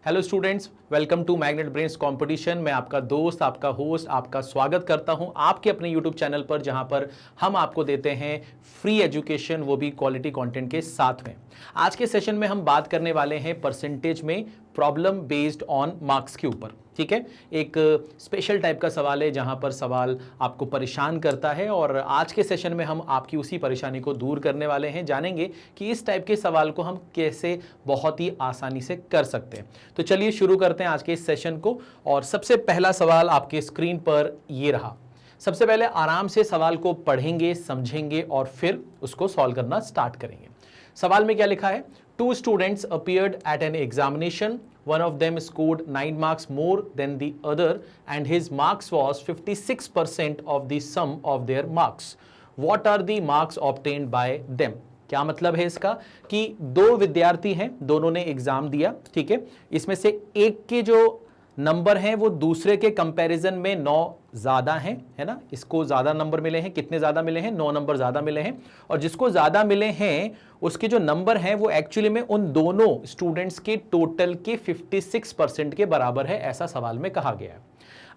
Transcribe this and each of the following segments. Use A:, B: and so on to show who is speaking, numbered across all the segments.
A: Hello students, welcome to Magnet Brains competition. मैं आपका दोस्त, आपका होस्ट, आपका स्वागत करता हूं आपके अपने यूट्यूब चैनल पर, जहां पर हम आपको देते हैं फ्री एजुकेशन, वो भी क्वालिटी कंटेंट के साथ में। आज के सेशन में हम बात करने वाले हैं परसेंटेज में प्रॉब्लम बेस्ड ऑन मार्क्स के ऊपर। ठीक है, एक स्पेशल टाइप का सवाल है जहां पर सवाल आपको परेशान करता है, और आज के सेशन में हम आपकी उसी परेशानी को दूर करने वाले हैं। जानेंगे कि इस टाइप के सवाल को हम कैसे बहुत ही आसानी से कर सकते हैं। तो चलिए शुरू करते हैं आज के इस सेशन को। और सबसे पहला सवाल आपके स्क्रीन पर ये रहा। सबसे पहले आराम से सवाल को पढ़ेंगे, समझेंगे और फिर उसको सॉल्व करना स्टार्ट करेंगे। सवाल में क्या लिखा है? Two students appeared at an examination. One of them scored 9 marks more than the other, and his marks was 56% of the sum of their marks. What are the marks obtained by them? क्या मतलब है इसका कि दो विद्यार्थी हैं, दोनों ने एग्जाम दिया। ठीक है, इसमें से एक के जो नंबर हैं वो दूसरे के कंपैरिजन में 9 ज्यादा हैं, है ना। इसको ज्यादा नंबर मिले हैं। कितने ज्यादा मिले हैं? 9 नंबर ज्यादा मिले हैं। और जिसको ज्यादा मिले हैं उसके जो नंबर हैं वो एक्चुअली में उन दोनों स्टूडेंट्स के टोटल के 56% के बराबर है, ऐसा सवाल में कहा गया है।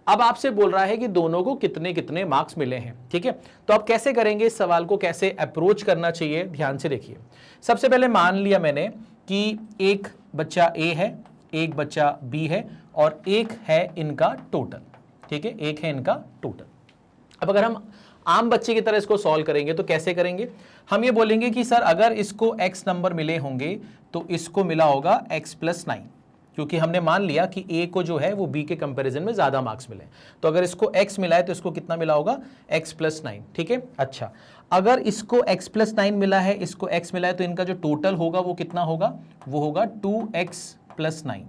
A: अब आपसे बोल रहा है कि दोनों को कितने कितने मार्क्स मिले हैं। ठीक है, तो आप कैसे करेंगे इस सवाल को, कैसे अप्रोच करना चाहिए, ध्यान से देखिए। सबसे पहले मान लिया मैंने कि एक बच्चा ए है, एक बच्चा बी है और एक है इनका टोटल। ठीक है, एक है इनका टोटल। अब अगर हम आम बच्चे की तरह इसको सॉल्व करेंगे तो कैसे करेंगे? हम ये बोलेंगे कि सर अगर इसको x नंबर मिले होंगे तो इसको मिला होगा x + 9, क्योंकि हमने मान लिया कि a को जो है वो b के कंपैरिजन में ज्यादा मार्क्स मिले। तो अगर इसको x मिला है तो इसको कितना मिला होगा? x + 9। ठीक है, अच्छा, अगर इसको x + 9 मिला है, इसको x मिला है, तो इनका जो टोटल होगा वो कितना होगा? वो होगा 2x + 9।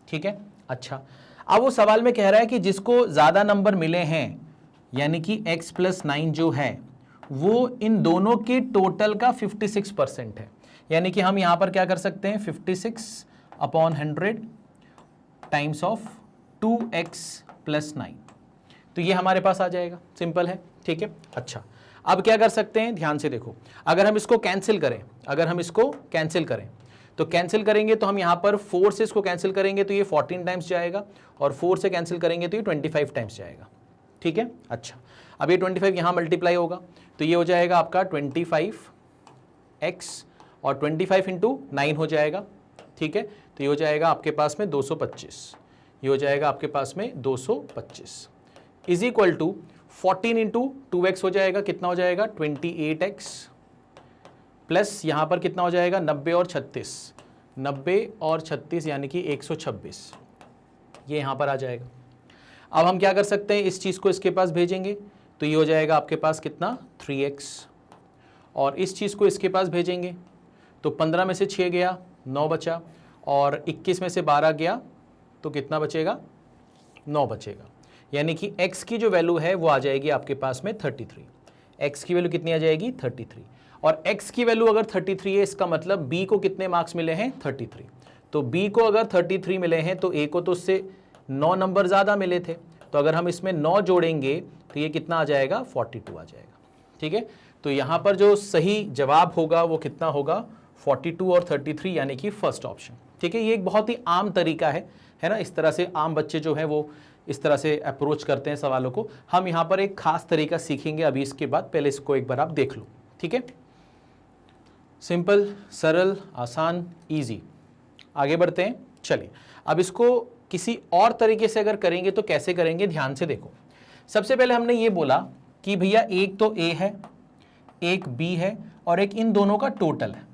A: ठीक है, अच्छा, अब वो सवाल में कह रहा है कि जिसको ज्यादा नंबर मिले हैं, यानी कि x + 9 जो है वो इन दोनों के टोटल का 56% है। यानी कि हम यहां पर क्या कर सकते हैं? 56/100 टाइम्स ऑफ 2x + 9, तो ये हमारे पास आ जाएगा। सिंपल है। ठीक है, अच्छा, अब क्या कर सकते हैं? ध्यान से देखो, अगर हम इसको कैंसिल करें, तो कैंसिल करेंगे तो हम यहां पर 4 से इसको कैंसिल करेंगे तो ये 14 टाइम्स जाएगा, और 4 से कैंसिल करेंगे तो ये 25 टाइम्स जाएगा। ठीक है, अच्छा, अब ये 25 यहां मल्टीप्लाई होगा तो ये हो जाएगा आपका 25x, और 25 × 9 हो जाएगा। ठीक है, तो ये हो जाएगा आपके पास में 225, ये हो जाएगा आपके पास में 225 इज इक्वल टू 14 × 2x हो जाएगा। कितना हो जाएगा? 28x प्लस यहां पर कितना हो जाएगा? 90 और 36 यानी कि 126, ये यहां पर आ जाएगा। अब हम क्या कर सकते हैं? इस चीज को इसके पास भेजेंगे तो ये हो जाएगा आपके पास कितना? 3x, और इस चीज को इसके पास भेजेंगे तो 15 में से 6 गया, 9 बचा, और 21 में से 12 गया तो कितना बचेगा? 9 बचेगा। यानी कि x की जो वैल्यू है वो आ जाएगी आपके पास में 33। x की वैल्यू कितनी आ जाएगी? 33। और x की वैल्यू अगर 33 है, इसका मतलब b को कितने मार्क्स मिले हैं? 33। तो b को अगर 33 मिले हैं तो a को तो उससे 9 नंबर ज्यादा मिले थे, तो अगर हम इसमें 9 जोड़ेंगे तो ये कितना आ जाएगा? 42 आ जाएगा। ठीक है, तो यहां पर जो सही जवाब होगा वो कितना होगा? 42 और 33, यानी कि फर्स्ट ऑप्शन। ठीक है, ये एक बहुत ही आम तरीका है ना। इस तरह से आम बच्चे जो है वो इस तरह से अप्रोच करते हैं सवालों को। हम यहां पर एक खास तरीका सीखेंगे अभी इसके बाद, पहले इसको एक बार आप देख लो। ठीक है, सिंपल, सरल, आसान, इजी। आगे बढ़ते हैं। चलिए, अब इसको किसी और तरीके से अगर करेंगे तो कैसे करेंगे? ध्यान से देखो। सबसे पहले हमने ये बोला कि भैया एक तो a है, एक b है, और एक इन दोनों का टोटल है,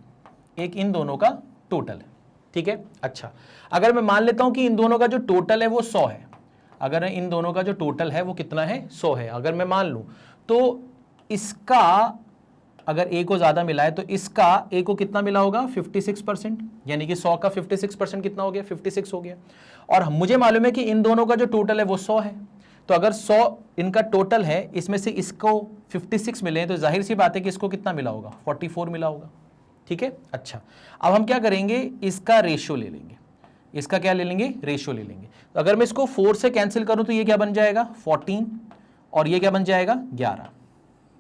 A: ठीक है, अच्छा, अगर मैं मान लेता हूं कि इन दोनों का जो टोटल है वो 100 है, अगर इन दोनों का जो टोटल है वो कितना है? 100 है, अगर मैं मान लूं तो इसका अगर a को ज्यादा मिला है तो इसका a को कितना मिला होगा? 56%, यानी कि 100 का 56% कितना हो गया? 56 हो गया। और मुझे मालूम है कि इन दोनों का जो टोटल है वो 100 है, तो अगर 100 इनका टोटल है, इसमें से इसको 56 मिले तो जाहिर सी बात है कि इसको कितना मिला होगा? 44 मिला होगा। ठीक है, अच्छा, अब हम क्या करेंगे? इसका रेशियो ले लेंगे। इसका क्या ले लेंगे? रेशियो ले लेंगे। तो अगर मैं इसको 4 से कैंसिल करूं तो ये क्या बन जाएगा? 14, और ये क्या बन जाएगा? 11।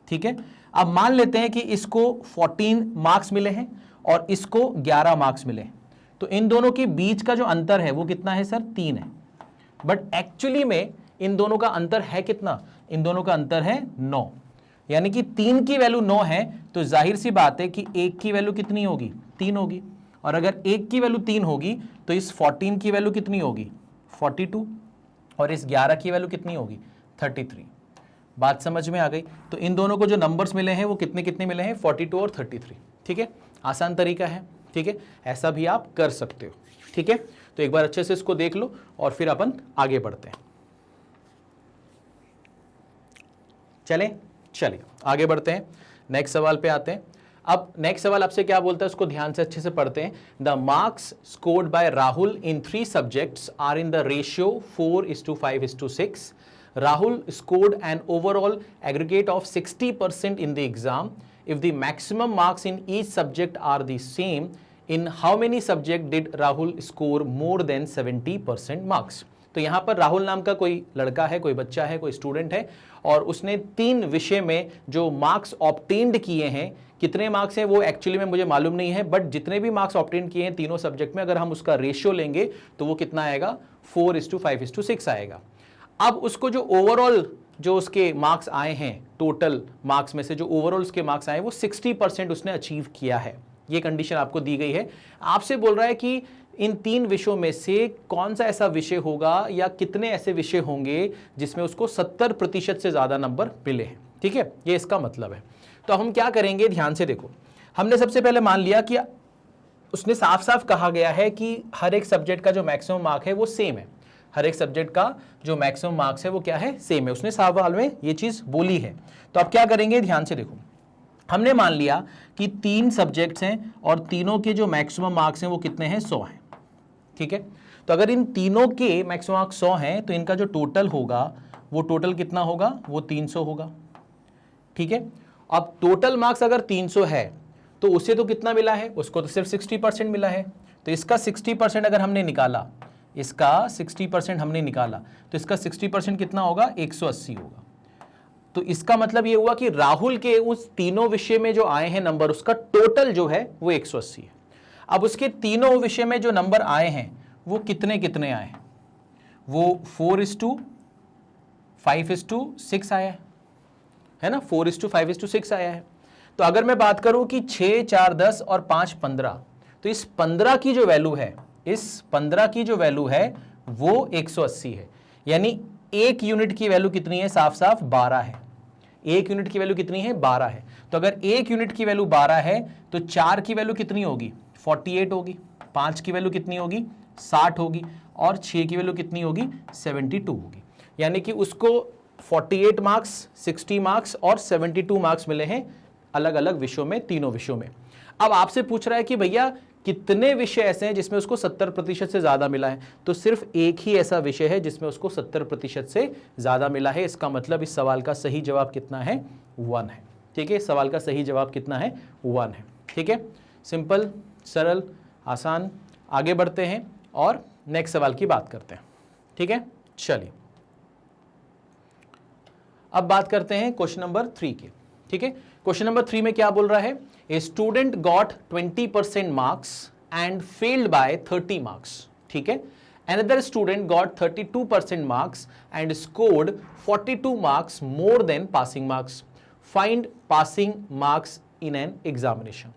A: ठीक है, अब मान लेते हैं कि इसको 14 मार्क्स मिले हैं और इसको 11 मार्क्स मिले, तो इन दोनों के बीच का जो अंतर है वो कितना है सर, 3 है। बट एक्चुअली में इन दोनों का अंतर है कितना, इन दोनों का अंतर है 9, यानी कि 3 की वैल्यू 9 है, तो जाहिर सी बात है कि 1 की वैल्यू कितनी होगी, 3 होगी। और अगर 1 की वैल्यू 3 होगी तो इस 14 की वैल्यू कितनी होगी, 42, और इस 11 की वैल्यू कितनी होगी, 33। बात समझ में आ गई। तो इन दोनों को जो नंबर्स मिले हैं वो कितने कितने मिले हैं, 42 और 33। ठीक है, आसान तरीका है। ठीक है, ऐसा भी आप कर सकते हो। ठीक है, तो एक बार अच्छे से इसको देख लो और फिर अपन आगे बढ़ते हैं। चलिए आगे बढ़ते हैं, नेक्स्ट सवाल पे आते हैं। अब नेक्स्ट सवाल आपसे क्या बोलता है, उसको ध्यान से अच्छे से पढ़ते हैं। The marks scored by Rahul in 3 subjects are in the ratio 4:5:6. Rahul scored an overall aggregate of 60% in the exam. If the maximum marks in each subject are the same, in how many subjects did Rahul score more than 70% marks? तो यहाँ पर राहुल नाम का कोई लड़का है, कोई बच्चा है, कोई स्टूडेंट है, और उसने 3 विषय में जो मार्क्स ऑब्टेन्ड किए हैं, कितने मार्क्स हैं वो एक्चुअली में मुझे मालूम नहीं है, बट जितने भी मार्क्स ऑब्टेन्ड किए हैं तीनों सब्जेक्ट में, अगर हम उसका रेशियो लेंगे तो वो कितना आएगा, 4:5:6 आएगा। अब उसको जो ओवरऑल जो उसके मार्क्स आए हैं, टोटल मार्क्स में से जो ओवरऑल उसके मार्क्स आए वो 60% उसने अचीव किया है। ये कंडीशन आपको दी गई है। आपसे बोल रहा है कि इन 3 विषयों में से कौन सा ऐसा विषय होगा या कितने ऐसे विषय होंगे जिसमें उसको 70% से ज्यादा नंबर मिले हैं। ठीक है, ये इसका मतलब है। तो हम क्या करेंगे, ध्यान से देखो। हमने सबसे पहले मान लिया कि उसने साफ साफ कहा गया है कि हर एक सब्जेक्ट का जो मैक्सिमम मार्क है वो सेम है, हर एक सब्जेक्ट का जो मैक्सिमम मार्क्स है वो क्या है, सेम है। उसने सवाल में ये चीज बोली है। तो अब क्या करेंगे, ध्यान से देखो। हमने मान लिया कि 3 सब्जेक्ट्स हैं और तीनों के जो मैक्सिमम मार्क्स हैं वो कितने हैं, 100 हैं। ठीक है, तो अगर इन तीनों के मैक्सिमम मार्क्स 100 हैं तो इनका जो टोटल होगा वो टोटल कितना होगा, वो 300 होगा। ठीक है, अब टोटल मार्क्स अगर 300 है तो उसे तो कितना मिला है, उसको तो सिर्फ 60% मिला है। तो इसका 60% अगर हमने निकाला, इसका 60% हमने निकाला तो इसका 60% कितना होगा, 180 होगा। तो इसका मतलब ये हुआ कि राहुल के उस तीनों विषय में जो आए हैं नंबर, उसका टोटल जो है वो 180 है। अब उसके तीनों विषय में जो नंबर आए हैं वो कितने कितने आए हैं, वो 4:5:6 आया है ना, 4:5:6 आया है। तो अगर मैं बात करूं कि 6, 4, 10 और 5, 15, तो इस 15 की जो वैल्यू है, इस 15 की जो वैल्यू है वो 180 है। यानी 1 यूनिट की वैल्यू कितनी है, साफ साफ 12 है। 1 यूनिट की वैल्यू कितनी है, 12 है। तो अगर 1 यूनिट की वैल्यू 12 है तो 4 की वैल्यू कितनी होगी, 48 होगी। 5 की वैल्यू कितनी होगी, 60 होगी। और 6 की वैल्यू कितनी होगी, 72 होगी। यानी कि उसको 48 मार्क्स, 60 मार्क्स और 72 मार्क्स मिले हैं अलग अलग विषयों में, तीनों विषयों में। अब आपसे पूछ रहा है कि भैया कितने विषय ऐसे हैं जिसमें उसको 70% से ज्यादा मिला है, तो सिर्फ एक ही ऐसा विषय है जिसमें उसको 70% से ज्यादा मिला है। इसका मतलब इस सवाल का सही जवाब कितना है, 1 है। ठीक है, इस सवाल का सही जवाब कितना है, 1 है। ठीक है, सिंपल, सरल, आसान। आगे बढ़ते हैं और नेक्स्ट सवाल की बात करते हैं। ठीक है, चलिए अब बात करते हैं क्वेश्चन नंबर 3 की। ठीक है, क्वेश्चन नंबर 3 में क्या बोल रहा है, a student got 20% marks and failed by 30 marks. ठीक है, another student got 32% marks and scored 42 marks more than passing marks. Find passing marks in an examination.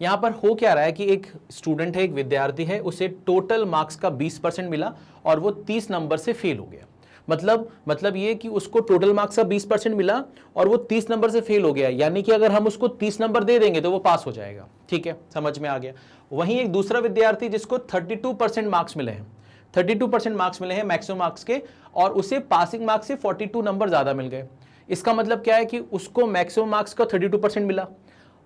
A: यहां पर हो क्या रहा है कि एक स्टूडेंट है, एक विद्यार्थी है, उसे टोटल मार्क्स का 20% मिला और वो 30 नंबर से फेल हो गया। मतलब ये कि उसको टोटल मार्क्स का 20% मिला और वो 30 नंबर से फेल हो गया। यानी कि अगर हम उसको 30 नंबर दे देंगे तो वो पास हो जाएगा। ठीक है, समझ में आ गया। वहीं एक दूसरा विद्यार्थी जिसको 32% मार्क्स मिले हैं, 32% मार्क्स मिले हैं मैक्सिमम मार्क्स के, और उसे पासिंग मार्क्स से 42 नंबर ज्यादा मिल गए। इसका मतलब क्या है कि उसको मैक्सिमम मार्क्स का 32% मिला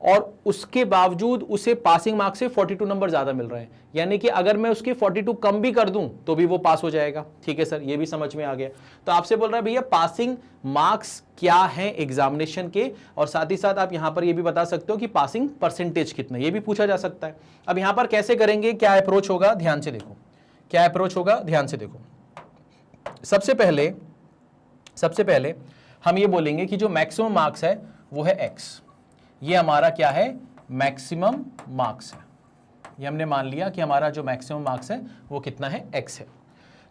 A: और उसके बावजूद उसे पासिंग मार्क्स से 42 नंबर ज्यादा मिल रहे हैं। यानी कि अगर मैं उसके 42 कम भी कर दूं तो भी वो पास हो जाएगा। ठीक है सर, ये भी समझ में आ गया। तो आपसे बोल रहा है भैया पासिंग मार्क्स क्या है एग्जामिनेशन के, और साथ ही साथ आप यहां पर ये भी बता सकते हो कि पासिंग परसेंटेज कितना, ये भी पूछा जा सकता है। अब यहां पर कैसे करेंगे, क्या अप्रोच होगा, ध्यान से देखो। क्या अप्रोच होगा, ध्यान से देखो। सबसे पहले हम ये बोलेंगे कि जो मैक्सिमम मार्क्स है वो है x। ये हमारा क्या है, मैक्सिमम मार्क्स है। ये हमने मान लिया कि हमारा जो मैक्सिमम मार्क्स है वो कितना है, x है।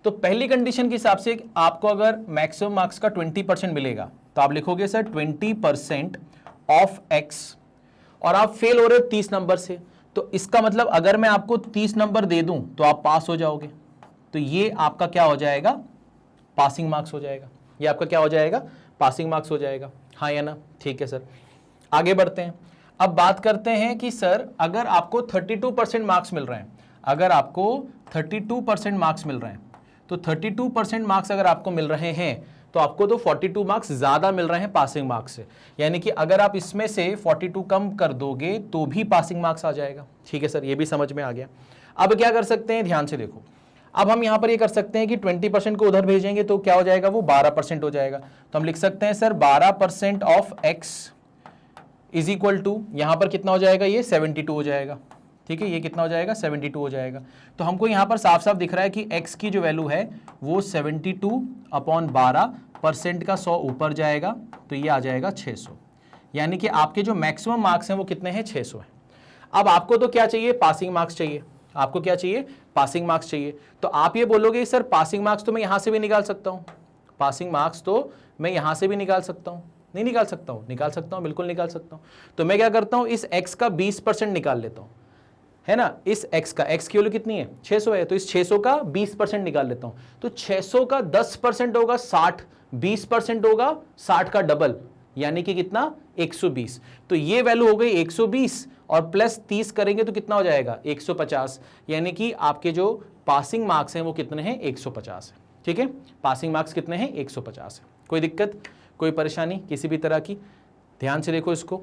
A: तो पहली कंडीशन के हिसाब से आपको अगर मैक्सिमम मार्क्स का 20% मिलेगा तो आप लिखोगे सर 20% ऑफ x, और आप फेल हो रहे हो 30 नंबर से, तो इसका मतलब अगर मैं आपको 30 नंबर दे दूं तो आप पास हो जाओगे। तो ये आपका क्या हो जाएगा, पासिंग मार्क्स हो जाएगा। ये आपका क्या हो जाएगा, पासिंग मार्क्स हो जाएगा। हाँ या ना, ठीक है सर। आगे बढ़ते हैं। अब बात करते हैं कि सर अगर आपको 32% मार्क्स मिल रहे हैं, अगर आपको 32% मार्क्स मिल रहे हैं, तो 32% मार्क्स अगर आपको मिल रहे हैं तो आपको तो 42 मार्क्स ज्यादा मिल रहे हैं पासिंग मार्क्स से, यानी कि अगर आप इसमें से 42 कम कर दोगे तो भी पासिंग मार्क्स आ जाएगा। ठीक है सर, ये भी समझ में आ गया। अब क्या कर सकते हैं, ध्यान से देखो। अब हम यहां पर ये कर सकते हैं कि 20% को उधर भेजेंगे तो क्या हो जाएगा, वो 12% हो जाएगा। तो हम लिख सकते हैं sir 12% of x is equal to, यहां पर कितना हो जाएगा, ये 72 हो जाएगा। ठीक है, ये कितना हो जाएगा, 72 हो जाएगा। तो हमको यहां पर साफ साफ दिख रहा है कि x की जो वैल्यू है वो 72/12% का 100 ऊपर जाएगा तो ये आ जाएगा 600, यानी कि आपके जो मैक्सिमम मार्क्स हैं वो कितने हैं, 600 है। अब आपको तो क्या चाहिए, पासिंग मार्क्स चाहिए। आपको क्या चाहिए, पासिंग मार्क्स चाहिए। तो आप ये बोलोगे सर पासिंग मार्क्स तो मैं यहां से भी निकाल सकता हूं, पासिंग मार्क्स तो मैं यहां से भी निकाल सकता हूं। नहीं निकाल सकता हूं, निकाल सकता हूं, बिल्कुल निकाल सकता हूं। तो मैं क्या करता हूं, इस x का 20% निकाल लेता हूं, है ना। इस x का, x की वैल्यू कितनी है, 600 है, तो इस 600 का 20% निकाल लेता हूं। तो 600 का 10% होगा 60, 20% होगा 60 का डबल, यानी कि कितना, 120। तो ये वैल्यू हो गई 120 और प्लस 30 करेंगे तो कितना हो जाएगा, 150, यानी कि आपके जो पासिंग मार्क्स हैं वो कितने हैं, 150 है। ठीक है, पासिंग मार्क्स कितने हैं, 150 है। कोई दिक्कत, कोई परेशानी किसी भी तरह की, ध्यान से देखो इसको।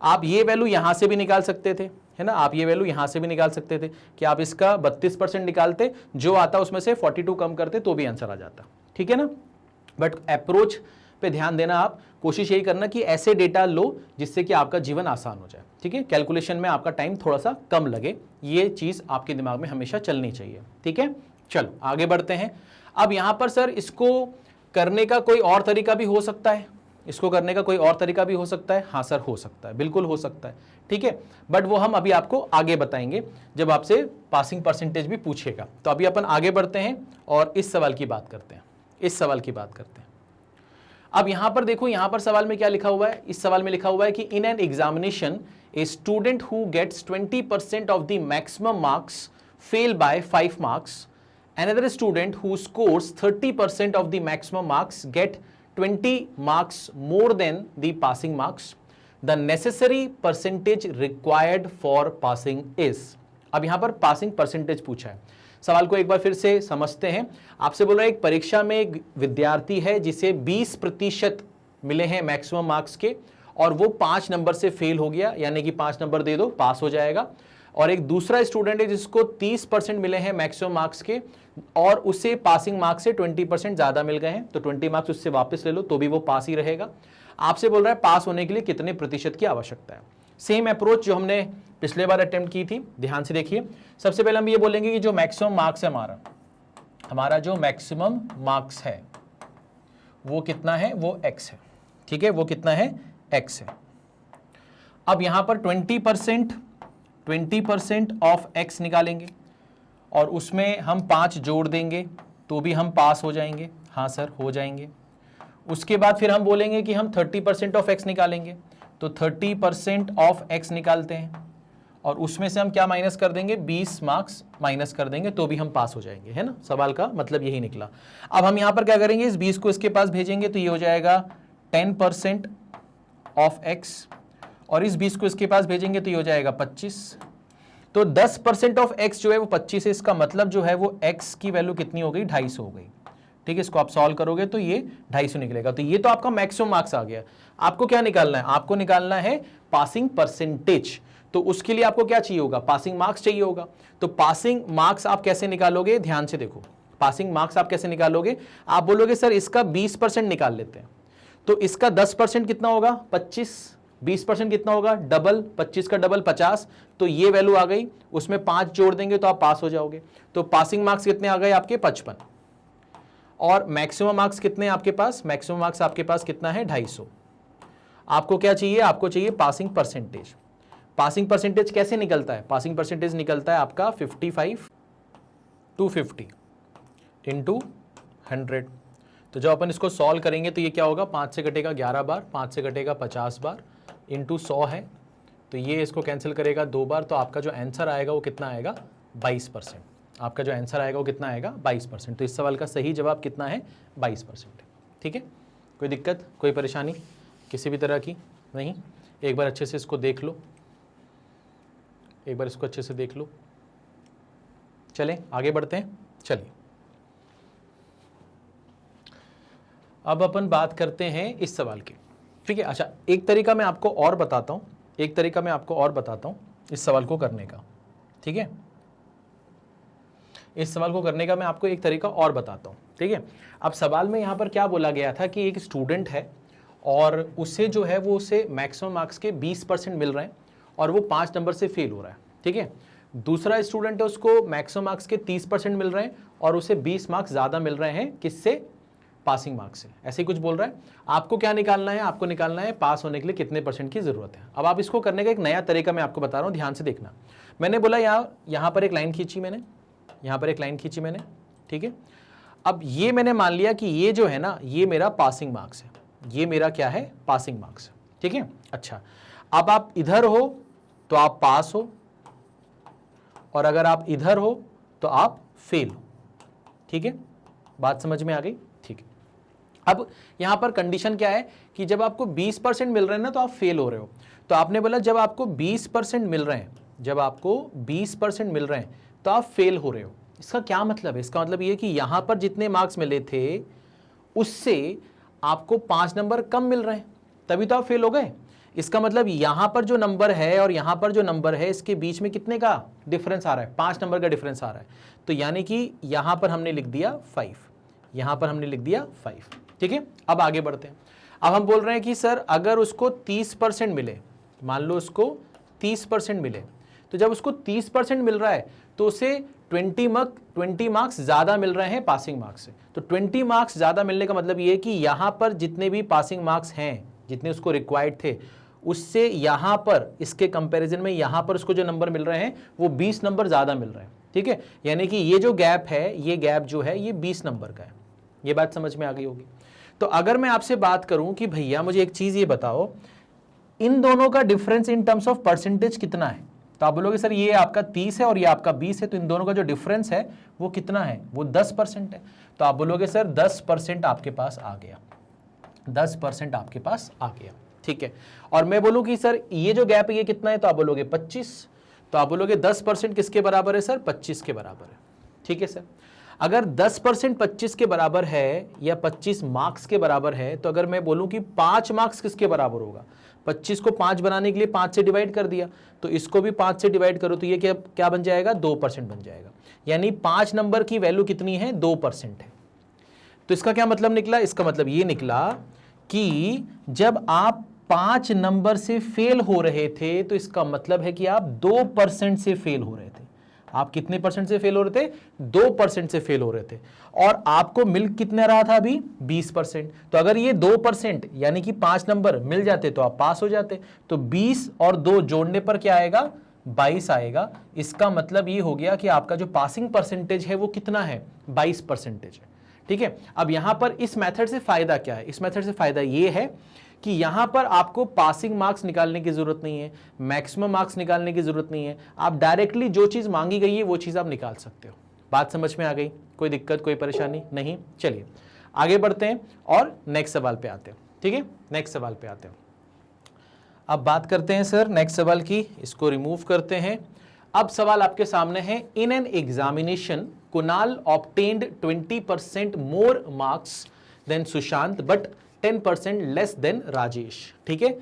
A: आप ये वैल्यू यहां से भी निकाल सकते थे, है ना, आप ये वैल्यू यहां से भी निकाल सकते थे कि आप इसका 32% निकालते, जो आता उसमें से 42 कम करते तो भी आंसर आ जाता। ठीक है ना, बट अप्रोच पे ध्यान देना, आप कोशिश यही करना कि ऐसे डेटा लो जिससे कि आपका जीवन आसान हो जाए। ठीक है, कैलकुलेशन में आपका टाइम थोड़ा सा कम लगे, ये चीज आपके दिमाग में हमेशा चलनी चाहिए। ठीक है, चलो आगे बढ़ते हैं। अब यहां पर सर इसको करने का कोई और तरीका भी हो सकता है, इसको करने का कोई और तरीका भी हो सकता है। हाँ सर, हो सकता है, बिल्कुल हो सकता है। ठीक है, बट वो हम अभी आपको आगे बताएंगे जब आपसे पासिंग परसेंटेज भी पूछेगा। तो अभी अपन आगे बढ़ते हैं और इस सवाल की बात करते हैं, इस सवाल की बात करते हैं। अब यहां पर देखो, यहां पर सवाल में क्या लिखा हुआ है, इस सवाल में लिखा हुआ है कि in an examination a student who gets 20% of the maximum marks fail by 5 marks, another student who scores 30% of the maximum marks get 20 marks more than the passing marks. The necessary percentage required for passing is. अब यहां पर passing percentage पूछा है। सवाल को एक बार फिर से समझते हैं। आपसे बोल रहा है एक परीक्षा में एक विद्यार्थी है जिसे 20% मिले हैं मैक्सिमम मार्क्स के, और वो 5 नंबर से फेल हो गया, यानी कि 5 नंबर दे दो पास हो जाएगा। और एक दूसरा स्टूडेंट है जिसको 30% मिले हैं मैक्सिमम मार्क्स के, और उसे पासिंग मार्क्स से 20% ज्यादा मिल गए हैं, तो 20 मार्क्स उससे वापस ले लो तो भी वो पास ही रहेगा। आपसे बोल रहा है पास होने के लिए कितने प्रतिशत की आवश्यकता है। सेम अप्रोच जो हमने पिछले बार अटेम्प्ट की थी, ध्यान से देखिए। सबसे पहले हम ये बोलेंगे कि जो मैक्सिमम मार्क्स है हमारा जो मैक्सिमम मार्क्स है वो कितना है, वो x है। ठीक है, वो कितना है, x है। अब यहां पर 20% ऑफ x निकालेंगे और उसमें हम 5 जोड़ देंगे तो भी हम पास हो जाएंगे। हाँ सर, हो जाएंगे। उसके बाद फिर हम बोलेंगे कि हम 30% ऑफ x निकालेंगे, तो 30% ऑफ x निकालते हैं और उसमें से हम क्या माइनस कर देंगे, 20 मार्क्स माइनस कर देंगे तो भी हम पास हो जाएंगे, है ना। सवाल का मतलब यही निकला। अब हम यहां पर क्या करेंगे, इस 20 को इसके पास भेजेंगे तो ये हो जाएगा 10% ऑफ x, और इस 20 को इसके पास भेजेंगे तो ये हो जाएगा 25। तो 10% ऑफ x जो है वो 25 है, इसका मतलब जो है वो x की वैल्यू कितनी हो गई, 250 हो गई। ठीक है, इसको आप सॉल्व करोगे तो ये 250 निकलेगा। तो ये तो आपका मैक्सिमम मार्क्स आ गया। आपको क्या निकालना है, आपको निकालना है पासिंग परसेंटेज। तो उसके लिए आपको क्या चाहिए होगा, पासिंग मार्क्स चाहिए होगा। तो पासिंग मार्क्स आप कैसे निकालोगे, ध्यान से देखो। पासिंग मार्क्स आप कैसे निकालोगे, आप बोलोगे सर इसका 20% निकाल लेते हैं, तो इसका 10% कितना होगा, 25, 20% कितना होगा, डबल, 25 का डबल 50, तो ये वैल्यू आ गई। उसमें 5 जोड़ देंगे तो आप पास हो जाओगे। तो पासिंग मार्क्स कितने आ गए आपके, 55। और मैक्सिमम मार्क्स कितने आपके पास, मैक्सिमम मार्क्स आपके पास कितना है, 250। आपको क्या चाहिए, आपको चाहिए पासिंग परसेंटेज। पासिंग परसेंटेज कैसे निकलता है? पासिंग परसेंटेज निकलता है आपका 55 टू 50 इंटू 100। तो जब अपन इसको सॉल्व करेंगे तो ये क्या होगा, 5 से कटेगा 11 बार, 5 से कटेगा 50 बार, इंटू 100 है, तो ये इसको कैंसिल करेगा 2 बार, तो आपका जो आंसर आएगा वो कितना आएगा, 22%। आपका जो आंसर आएगा वो कितना आएगा, 22%। तो इस सवाल का सही जवाब कितना है, 22%। ठीक है, कोई दिक्कत, कोई परेशानी किसी भी तरह की नहीं? एक बार अच्छे से इसको देख लो, एक बार इसको अच्छे से देख लो। चलें आगे बढ़ते हैं। चलिए अब अपन बात करते हैं इस सवाल की। ठीक है, अच्छा एक तरीका मैं आपको और बताता हूं, एक तरीका मैं आपको और बताता हूं इस सवाल को करने का। ठीक है, इस सवाल को करने का मैं आपको एक तरीका और बताता हूं। ठीक है, अब सवाल में यहां पर क्या बोला गया था कि एक स्टूडेंट है और उसे जो है वो उसे मैक्सिमम मार्क्स के 20% मिल रहे हैं और वो 5 नंबर से फेल हो रहा है। ठीक है, दूसरा स्टूडेंट है उसको मैक्सिमम मार्क्स के 30% मिल रहे हैं और उसे 20 मार्क्स ज़्यादा मिल रहे हैं, किससे, पासिंग मार्क्स से। ऐसे ही कुछ बोल रहा है। आपको क्या निकालना है, आपको निकालना है पास होने के लिए कितने % की ज़रूरत है। अब आप इसको करने का एक नया तरीका मैं आपको बता रहा हूँ, ध्यान से देखना। मैंने बोला यहाँ पर एक लाइन खींची मैंने, यहाँ पर एक लाइन खींची मैंने। ठीक है, अब ये मैंने मान लिया कि ये जो है ना ये मेरा पासिंग मार्क्स है, ये मेरा क्या है, पासिंग मार्क्स है। ठीक है, अच्छा अब आप इधर हो तो आप पास हो और अगर आप इधर हो तो आप फेल हो। ठीक है, बात समझ में आ गई? ठीक है, अब यहां पर कंडीशन क्या है कि जब आपको 20% मिल रहे हैं ना तो आप फेल हो रहे हो। तो आपने बोला जब आपको 20% मिल रहे हैं, जब आपको 20% मिल रहे हैं तो आप फेल हो रहे हो। इसका क्या मतलब है? इसका मतलब ये कि यहां पर जितने मार्क्स मिले थे उससे आपको 5 नंबर कम मिल रहे हैं, तभी तो आप फेल हो गए। इसका मतलब यहां पर जो नंबर है और यहां पर जो नंबर है इसके बीच में कितने का डिफरेंस आ रहा है, 5 नंबर का डिफरेंस आ रहा है। तो यानी कि यहां पर हमने लिख दिया 5, यहां पर हमने लिख दिया 5। ठीक है, अब आगे बढ़ते हैं। अब हम बोल रहे हैं कि सर अगर उसको 30% मिले, मान लो उसको 30% मिले, तो जब उसको 30% मिल रहा है तो उसे 20 मार्क्स ज़्यादा मिल रहे हैं पासिंग मार्क्स से। तो 20 मार्क्स ज़्यादा मिलने का मतलब ये है कि यहाँ पर जितने भी पासिंग मार्क्स हैं, जितने उसको रिक्वायर्ड थे, उससे यहाँ पर इसके कंपैरिजन में यहाँ पर उसको जो नंबर मिल रहे हैं वो 20 नंबर ज़्यादा मिल रहे हैं। ठीक है, यानी कि ये जो गैप है, ये गैप जो है ये 20 नंबर का है। ये बात समझ में आ गई होगी। तो अगर मैं आपसे बात करूं कि भैया मुझे एक चीज़ ये बताओ, इन दोनों का difference in terms of percentage कितना है, तो आप बोलोगे सर ये आपका 30 है और ये आपका 20 है, तो इन दोनों का जो डिफरेंस है वो कितना है, वो 10% है। तो आप बोलोगे सर 10% आपके पास आ गया, 10% आपके पास आ गया। ठीक है, और मैं बोलूं कि सर ये जो गैप है ये कितना है, तो आप बोलोगे 25। तो आप बोलोगे 10% किसके बराबर है सर, 25 के बराबर है। ठीक है सर, अगर 10% 25 के बराबर है या 25 मार्क्स के बराबर है, तो अगर मैं बोलूं कि 5 मार्क्स किसके बराबर होगा, 25 को 5 बनाने के लिए 5 से डिवाइड कर दिया, तो इसको भी 5 से डिवाइड करो तो ये क्या बन जाएगा, 2% बन जाएगा। यानी 5 नंबर की वैल्यू कितनी है, 2% है। तो इसका क्या मतलब निकला, इसका मतलब ये निकला कि जब आप 5 नंबर से फेल हो रहे थे तो इसका मतलब है कि आप 2% से फेल हो रहे थे। आप कितने % से फेल हो रहे थे, 2% से फेल हो रहे थे, और आपको मिल कितना रहा था अभी, 20%। तो अगर ये 2% यानी कि 5 नंबर मिल जाते तो आप पास हो जाते। तो 20 और 2 जोड़ने पर क्या आएगा, 22 आएगा। इसका मतलब ये हो गया कि आपका जो पासिंग परसेंटेज है वो कितना है, 22% है। ठीक है, अब यहां पर इस मेथड से फायदा क्या है, इस मेथड से फायदा ये है कि यहां पर आपको पासिंग मार्क्स निकालने की जरूरत नहीं है, मैक्सिमम मार्क्स निकालने की जरूरत नहीं है। आप डायरेक्टली जो चीज मांगी गई है वो चीज आप निकाल सकते हो। बात समझ में आ गई, कोई दिक्कत कोई परेशानी नहीं? चलिए आगे बढ़ते हैं और नेक्स्ट सवाल पे आते हैं। ठीक है, नेक्स्ट सवाल पे आते हैं। अब बात करते हैं सर नेक्स्ट सवाल की, इसको रिमूव करते हैं। अब सवाल आपके सामने है, in an examination Kunal obtained 20% more marks than Sushant but 10% less than Rajesh. ठीक है,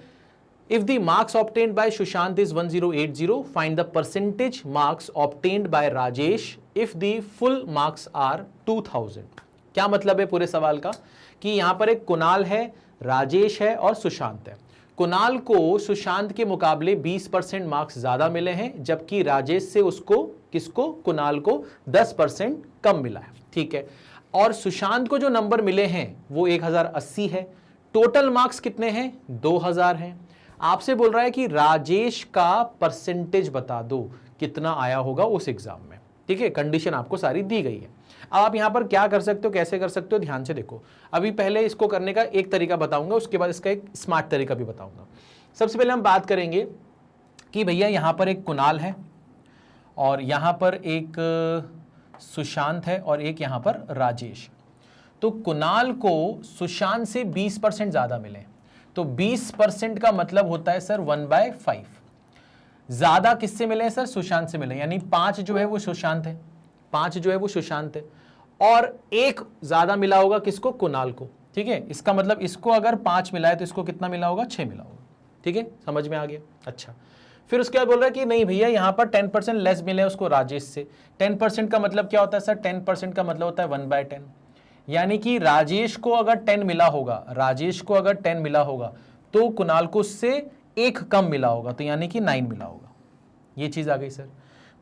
A: if the marks obtained by Sushant is 1080, find the percentage marks obtained by Rajesh if the full marks are 2000। क्या मतलब है पूरे सवाल का कि यहां पर एक कुणाल है, राजेश है और सुशांत है। कुणाल को सुशांत के मुकाबले 20% मार्क्स ज्यादा मिले हैं, जबकि राजेश से उसको, किसको, कुणाल को 10% कम मिला है। ठीक है, और सुशांत को जो नंबर मिले हैं वो 1080 है। टोटल मार्क्स कितने हैं, 2000 हैं। आपसे बोल रहा है कि राजेश का परसेंटेज बता दो कितना आया होगा उस एग्जाम में। ठीक है, कंडीशन आपको सारी दी गई है। अब आप यहां पर क्या कर सकते हो, कैसे कर सकते हो, ध्यान से देखो। अभी पहले इसको करने का एक तरीका बताऊंगा, उसके बाद इसका एक स्मार्ट तरीका भी बताऊंगा। सबसे पहले हम बात करेंगे कि भैया यहां पर एक कुणाल है और यहां पर एक सुशांत है और एक यहां पर राजेश। तो कुणाल को सुशांत से 20% ज्यादा मिले, तो 20% का मतलब होता है सर 1/5। ज्यादा किससे मिले सर? सुशांत से मिले, यानी 5 जो है वो सुशांत है, 5 जो है वो सुशांत है, और 1 ज्यादा मिला होगा किसको? कुणाल को। ठीक है, इसका मतलब इसको अगर 5 मिला है तो इसको कितना मिला होगा? 6 मिला होगा। ठीक है, समझ में आ गया? अच्छा, फिर उसके बाद बोल रहा है कि नहीं भैया यहां पर 10% लेस मिले उसको राजेश से। 10% का मतलब क्या होता है सर? 10% का मतलब होता है 1/10, यानी कि राजेश को अगर 10 मिला होगा, राजेश को अगर 10 मिला होगा तो कुणाल को उससे 1 कम मिला होगा, तो यानी कि 9 मिला होगा। ये चीज आ गई सर।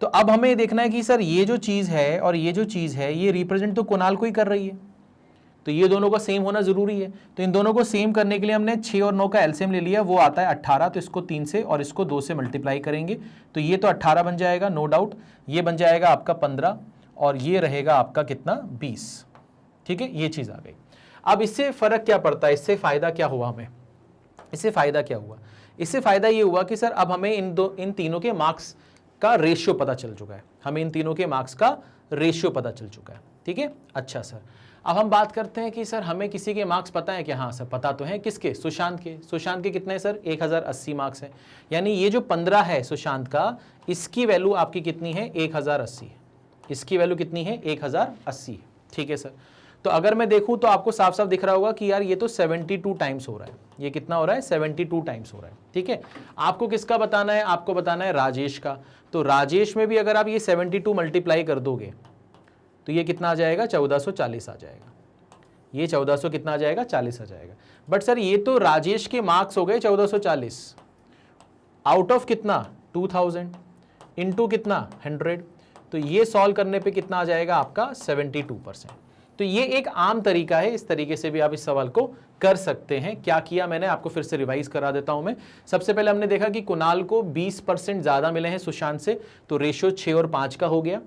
A: तो अब हमें देखना है कि सर ये जो चीज है और ये जो चीज है ये रिप्रेजेंट तो कुणाल को ही कर रही है, तो ये दोनों का सेम होना जरूरी है। तो इन दोनों को सेम करने के लिए हमने 6 और 9 का एलसीएम ले लिया, वो आता है 18। तो इसको 3 से और इसको 2 से मल्टीप्लाई करेंगे तो ये तो 18 बन जाएगा, नो डाउट। ये बन जाएगा आपका 15 और ये रहेगा आपका कितना? 20। ठीक है, ये चीज आ गई। अब इससे फर्क क्या पड़ता है, इससे फायदा क्या हुआ हमें? इससे फायदा क्या हुआ? इससे फायदा ये हुआ कि सर अब हमें इन तीनों के मार्क्स का रेशियो पता चल चुका है, हमें इन तीनों के मार्क्स का रेशियो पता चल चुका है। ठीक है, अच्छा सर, अब हम बात करते हैं कि सर हमें किसी के मार्क्स पता है कि? हाँ सर पता तो है। किसके? सुशांत के। सुशांत के कितने सर? 1080 मार्क्स है, यानी ये जो 15 है सुशांत का, इसकी वैल्यू आपकी कितनी है? 1080। इसकी वैल्यू कितनी है? 1080। ठीक है सर, तो अगर मैं देखूं तो आपको साफ साफ दिख रहा होगा कि यार ये तो 72 टाइम्स हो रहा है। ये कितना हो रहा है? 72 टाइम्स हो रहा है। ठीक है, आपको किसका बताना है? आपको बताना है राजेश का। तो राजेश में भी अगर आप ये 72 मल्टीप्लाई कर दोगे तो ये कितना आ जाएगा? 1440 आ जाएगा। ये 1400 कितना आ जाएगा? 40 आ जाएगा। बट सर ये तो राजेश के मार्क्स हो गए 1440 आउट ऑफ कितना? 2000 इंटू कितना? 100। तो ये सॉल्व करने पे कितना आ जाएगा आपका? 72%। तो ये एक आम तरीका है, इस तरीके से भी आप इस सवाल को कर सकते हैं। क्या किया मैंने? आपको फिर से रिवाइज करा देता हूं मैं। सबसे पहले हमने देखा कि कुणाल को 20% ज्यादा मिले हैं सुशांत से, तो रेशियो 6 और 5 का हो गया।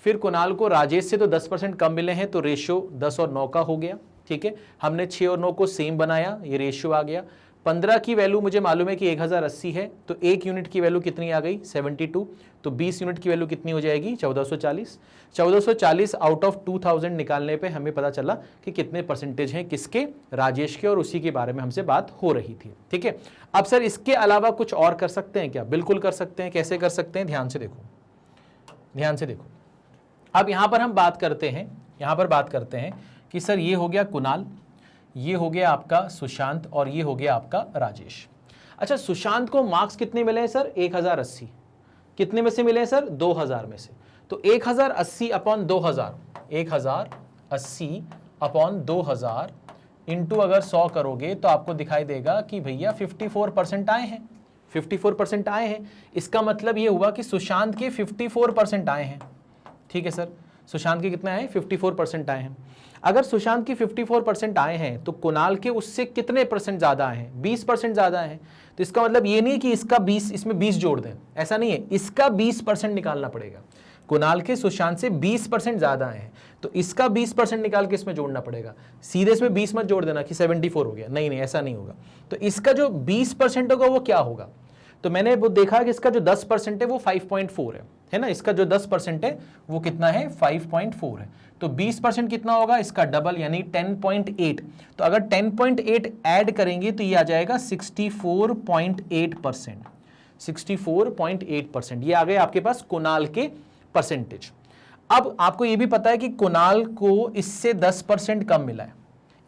A: फिर कुणाल को राजेश से तो 10% कम मिले हैं, तो रेशियो 10 और 9 का हो गया। ठीक है, हमने 6 और 9 को सेम बनाया, ये रेशियो आ गया। 15 की वैल्यू मुझे मालूम है कि 1080 है, तो 1 यूनिट की वैल्यू कितनी आ गई? 72। तो 20 यूनिट की वैल्यू कितनी हो जाएगी? 1440। 1440 आउट ऑफ 2000 निकालने पे हमें पता चला कि कितने परसेंटेज हैं किसके? राजेश के, और उसी के बारे में हमसे बात हो रही थी। ठीक है, अब सर इसके अलावा कुछ और कर सकते हैं क्या? बिल्कुल कर सकते हैं। कैसे कर सकते हैं? ध्यान से देखो, ध्यान से देखो। अब यहां पर हम बात करते हैं, यहां पर बात करते हैं कि सर ये हो गया कुणाल, ये हो गया आपका सुशांत और ये हो गया आपका राजेश। अच्छा, सुशांत को मार्क्स कितने मिले हैं सर? 1080। कितने में से मिले हैं सर? 2000 में से। तो 1080 अपॉन 2000, 1080 अपॉन 2000 इंटू अगर 100 करोगे तो आपको दिखाई देगा कि भैया 54% आए हैं। 54% आए हैं, इसका मतलब ये हुआ कि सुशांत के 54% आए हैं। ठीक है सर, सुशांत के कितने आए? 54% आए हैं। अगर सुशांत की 54% आए हैं तो कुणाल के उससे कितने परसेंट ज्यादा आए हैं? 20% ज्यादा है। तो इसका मतलब ये नहीं कि इसका 20 इसमें 20 जोड़ दें, ऐसा नहीं है, इसका 20% निकालना पड़ेगा। कुणाल के सुशांत से 20% ज्यादा आए हैं तो इसका 20% निकाल के इसमें जोड़ना पड़ेगा। सीधे इसमें 20 मत जोड़ देना कि 74 हो गया, नहीं नहीं ऐसा नहीं होगा। तो इसका जो 20% होगा वो क्या होगा? तो मैंने वो देखा कि इसका जो 10% है वो 5.4 है ना। इसका जो 10% है वो कितना है? 5.4 है। तो 20% कितना होगा? इसका डबल यानी 10.8। तो अगर 10.8 ऐड करेंगे तो ये आ जाएगा 64.8%। 64.8% ये आ गए आपके पास कुणाल के परसेंटेज। अब आपको ये भी पता है कि कुणाल को इससे 10% कम मिला है।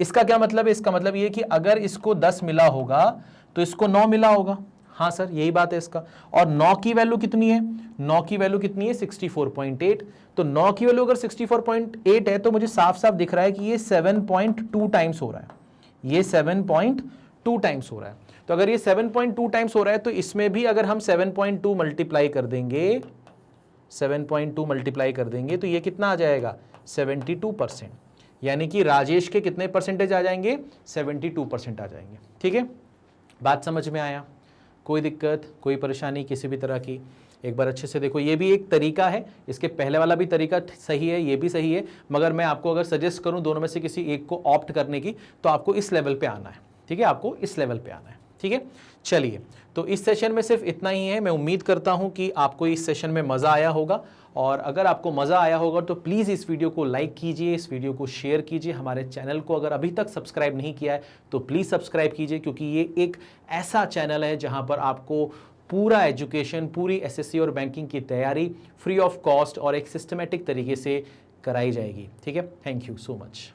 A: इसका क्या मतलब है? इसका मतलब ये कि अगर इसको 10 मिला होगा तो इसको 9 मिला होगा। हाँ सर, यही बात है इसका। और 9 की वैल्यू कितनी है? 9 की वैल्यू कितनी है? 64.8। तो 9 की वैल्यू अगर 64.8 है तो मुझे साफ साफ दिख रहा है कि ये 7.2 टाइम्स हो रहा है। ये 7.2 टाइम्स हो रहा है। तो अगर ये 7.2 टाइम्स हो रहा है तो इसमें भी अगर हम 7.2 मल्टीप्लाई कर देंगे, 7.2 मल्टीप्लाई कर देंगे तो ये कितना आ जाएगा? 72%। यानी कि राजेश के कितने परसेंटेज आ जाएंगे? 72% आ जाएंगे। ठीक है, बात समझ में आया? कोई दिक्कत, कोई परेशानी किसी भी तरह की? एक बार अच्छे से देखो, ये भी एक तरीका है, इसके पहले वाला भी तरीका सही है, ये भी सही है, मगर मैं आपको अगर सजेस्ट करूं दोनों में से किसी एक को ऑप्ट करने की, तो आपको इस लेवल पे आना है, ठीक है, आपको इस लेवल पे आना है, ठीक है। चलिए, तो इस सेशन में सिर्फ इतना ही है। मैं उम्मीद करता हूं कि आपको इस सेशन में मज़ा आया होगा, और अगर आपको मज़ा आया होगा तो प्लीज़ इस वीडियो को लाइक कीजिए, इस वीडियो को शेयर कीजिए, हमारे चैनल को अगर अभी तक सब्सक्राइब नहीं किया है तो प्लीज़ सब्सक्राइब कीजिए, क्योंकि ये एक ऐसा चैनल है जहां पर आपको पूरा एजुकेशन, पूरी एसएससी और बैंकिंग की तैयारी फ्री ऑफ कॉस्ट और एक सिस्टमेटिक तरीके से कराई जाएगी, ठीक है। Thank you so much.